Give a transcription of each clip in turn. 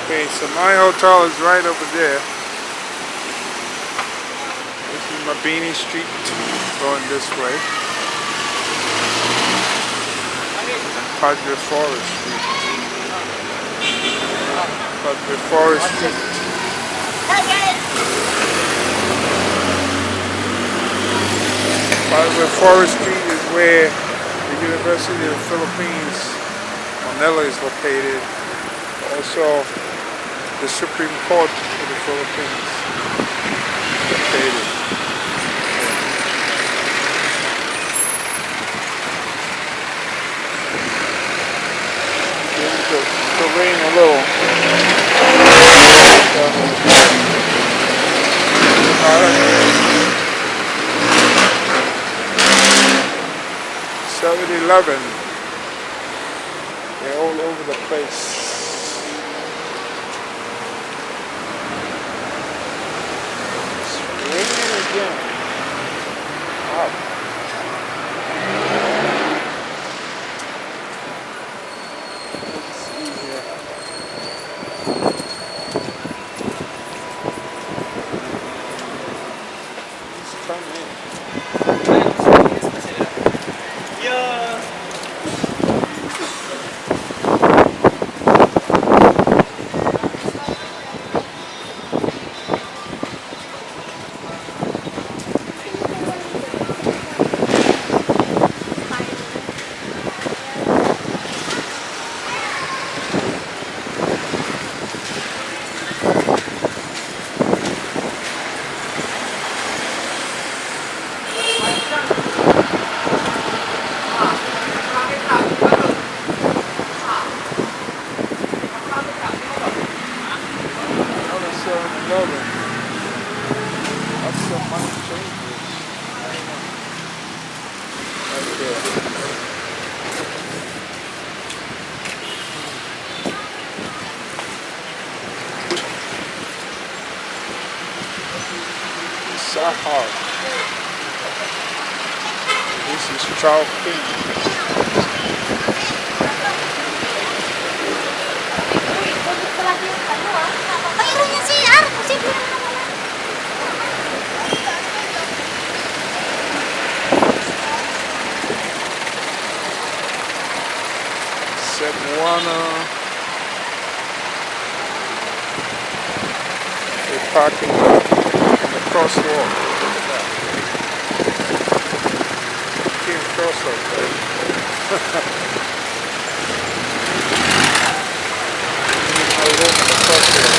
Okay, so my hotel is right over there. This is Mabini Street, going this way. Padre Forest Street. Padre Forest Street. Padre Forest Street is where the University of the Philippines, Manila, is located. Also, the Supreme Court of the Philippines is located. The rain a little. 7-Eleven. They're all over the place. It's raining again. Wow. Let's see here. Let's come in. 7-Eleven. That's some money changes. Right there. Sahar. This is Chowking. Mayroon yung CR. Posible naman wala. Cebuana. A parking lot on the crosswalk. Look at that. Came across like that. I walk on the crosswalk.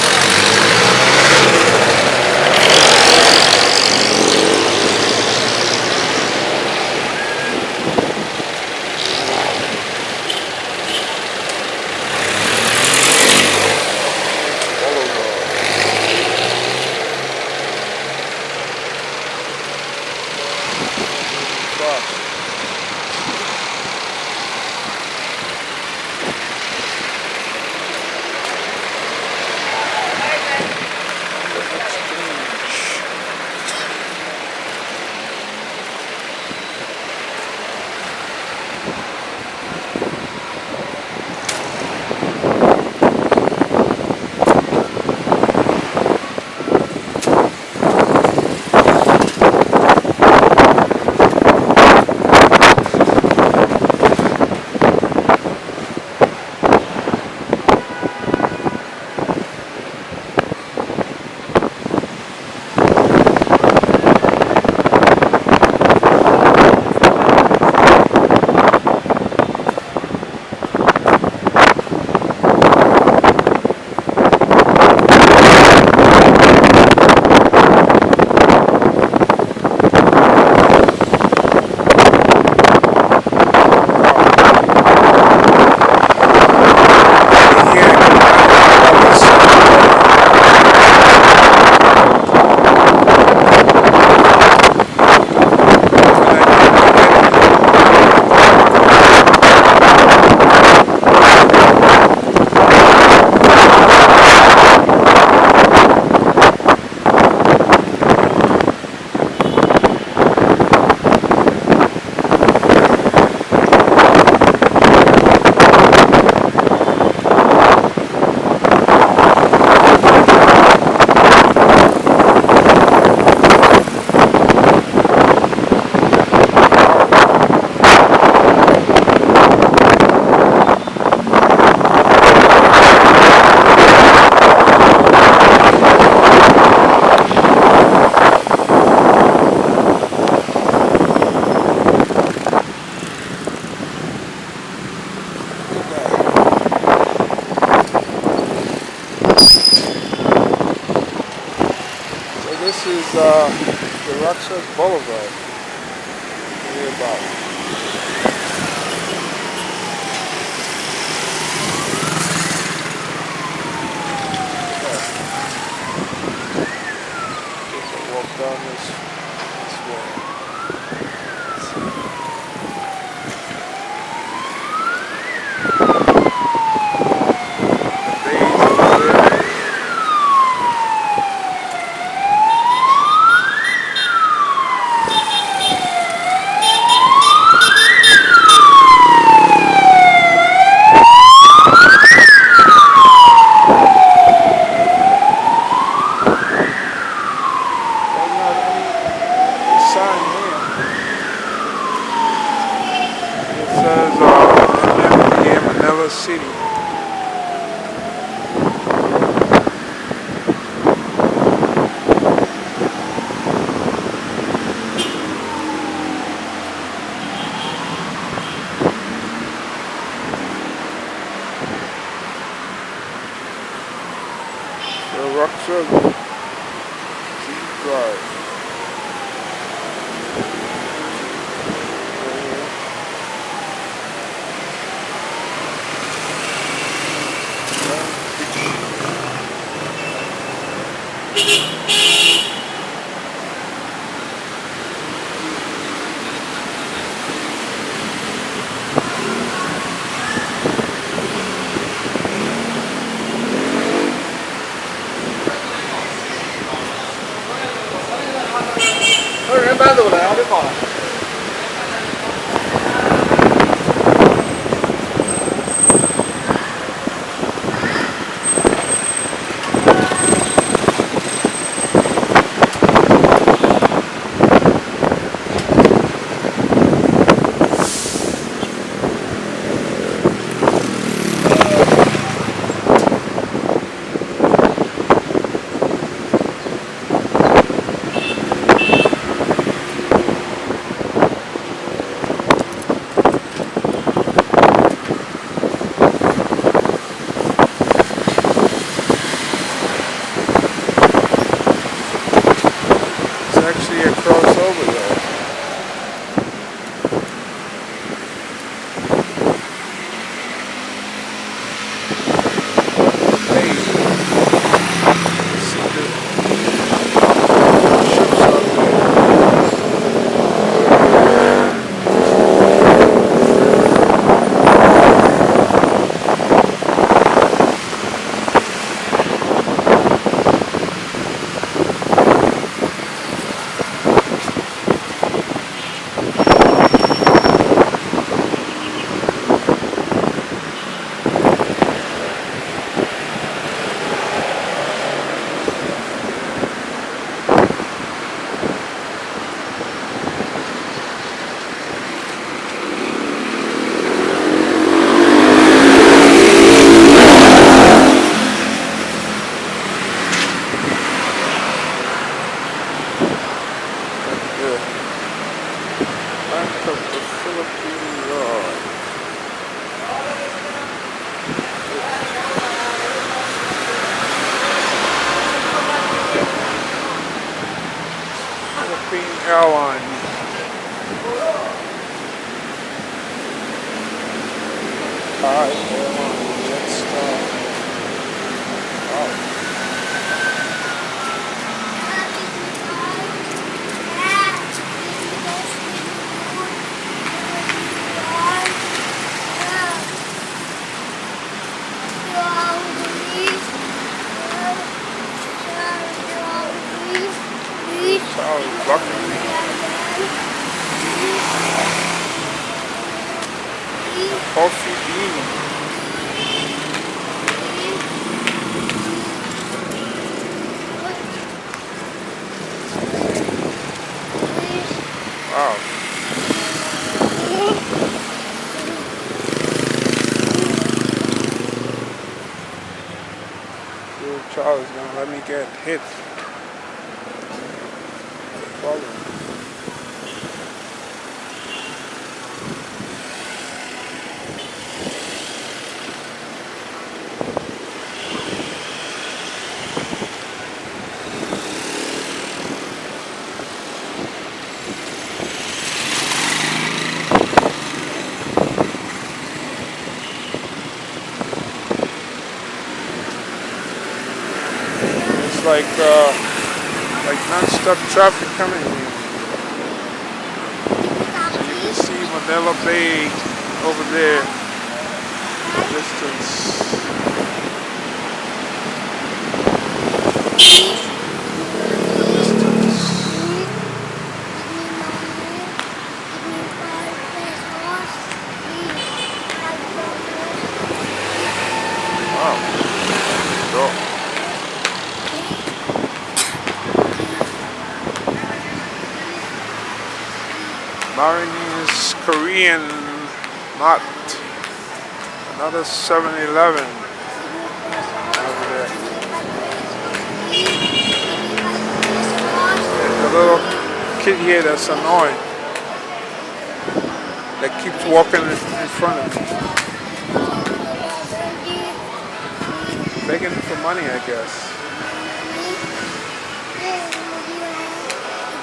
This is the Roxas Boulevard. Nearby. Take a walk down this way. The bays over there. There's not any sign here. It says MMDA Manila City. The Roxas Drive. It's actually a crossover there. Hey, see the ships out there. Bank of the Philippine Yard. Philippine Airlines. Hi, Airlines. Let's start. Wow. Charles Buckley. Coffee Bean. Wow. Little Charles gonna let me get hit. Follow. like non-stop traffic coming here. So you can see Manila Bay over there, distance. Distance. Wow. So, Marinese Korean Mart. Another 7-Eleven over there. There's a little kid here that's annoying. That keeps walking in front of me. Begging for money, I guess.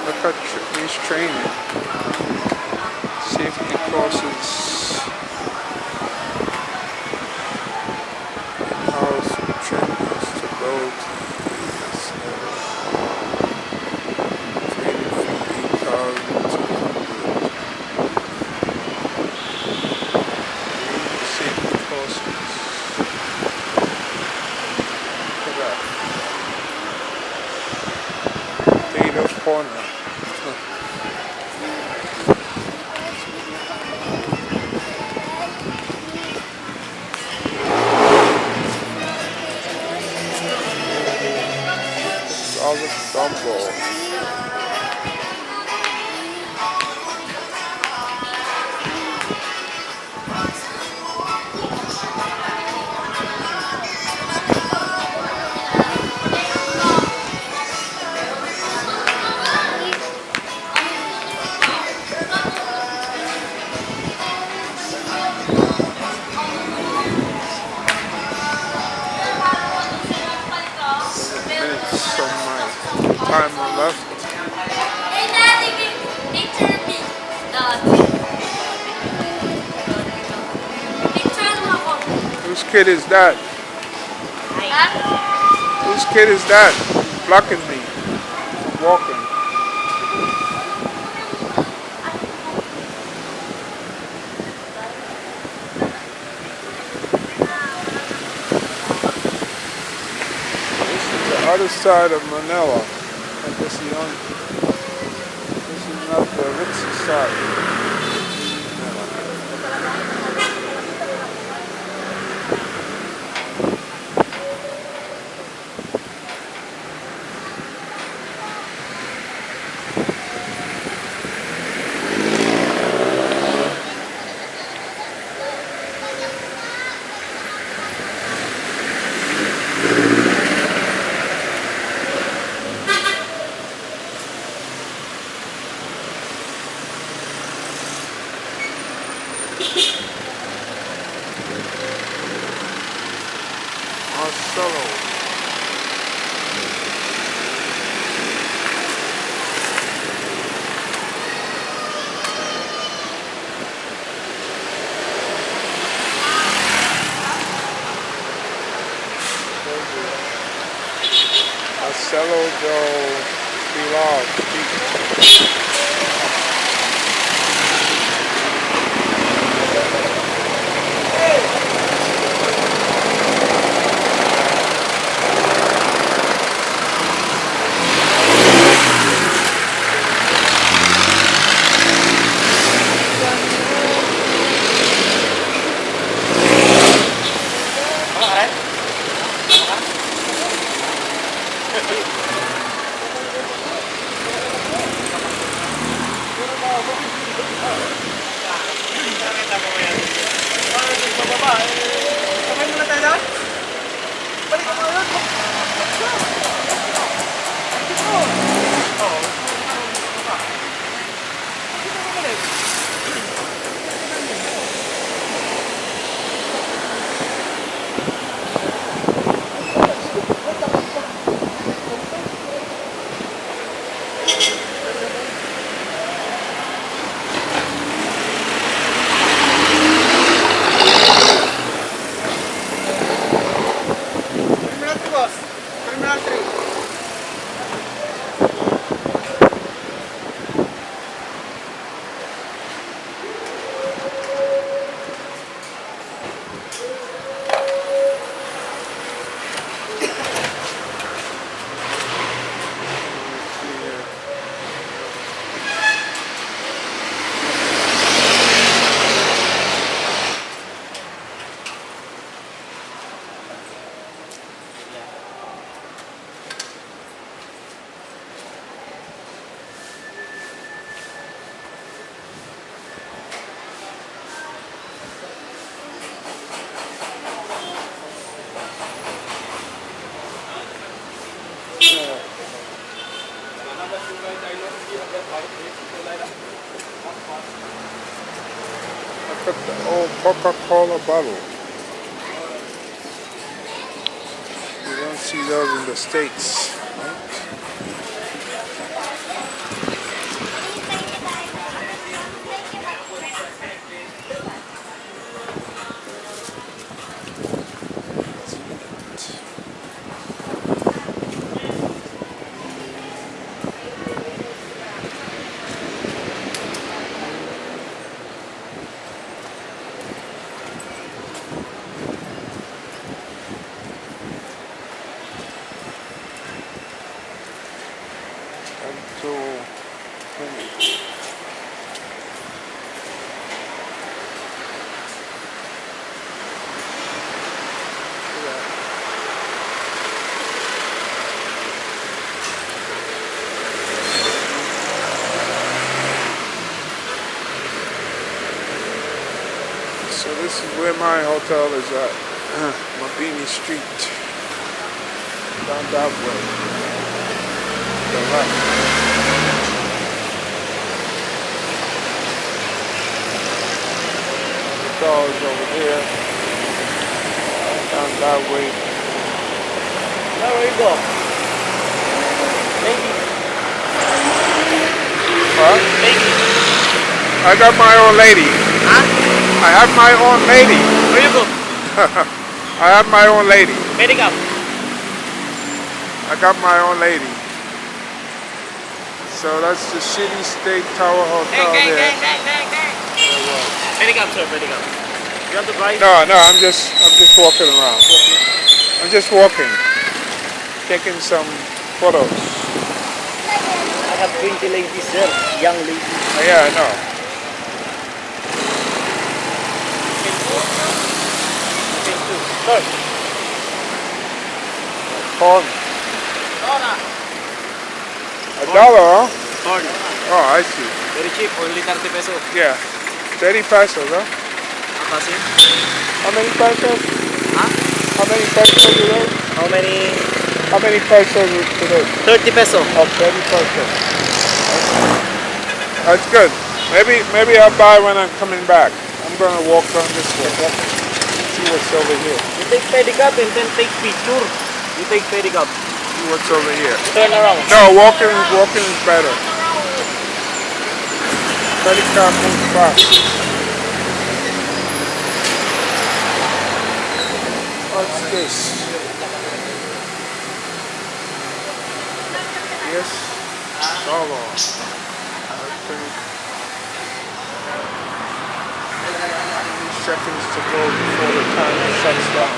Look how he's training. Safety courses. House trainers to go training fee 8,200. Safety courses. Look at that. Data corner. Solid dumbbell. Minutes on my timer left. Whose kid is that? Whose kid is that? Blocking me from walking. This is the other side of Manila. And this is not the ritzy side. Marcelo. Marcelo Joe Pilar. Terminal 3, boss. Terminal 3. Look at the old Coca-Cola bottle. You don't see those in the States. So this is where my hotel is at, Mabini Street, down that way, the left. The hotel is over here, down that way. Now where you go? Maybe. What? Maybe. I got my own lady. Huh? I have my own lady. Where you go? I have my own lady. Medical. I got my own lady. So that's the City State Tower Hotel there. Medical, sir, medical. You want to drive? No, I'm just walking around. I'm just walking, taking some photos. I have 20 ladies, sir. Young ladies. Yeah, I know. Sir. Corn. Dora. $1, huh? Corn. Oh, I see. Very cheap, only 30 pesos. Yeah, 30 pesos, huh? Kasi? How many pesos? Huh? How many pesos today? How many? How many pesos today? 30 peso. Oh, 30 pesos. That's good. Maybe I'll buy when I'm coming back. I'm gonna walk down this way. See what's over here. You take pedicab and then take picture. You take pedicab. See what's over here. Turn around. No, walking is better. Pedicab moves fast. What's this? Yes, solo. Seconds to go before the timer shuts down.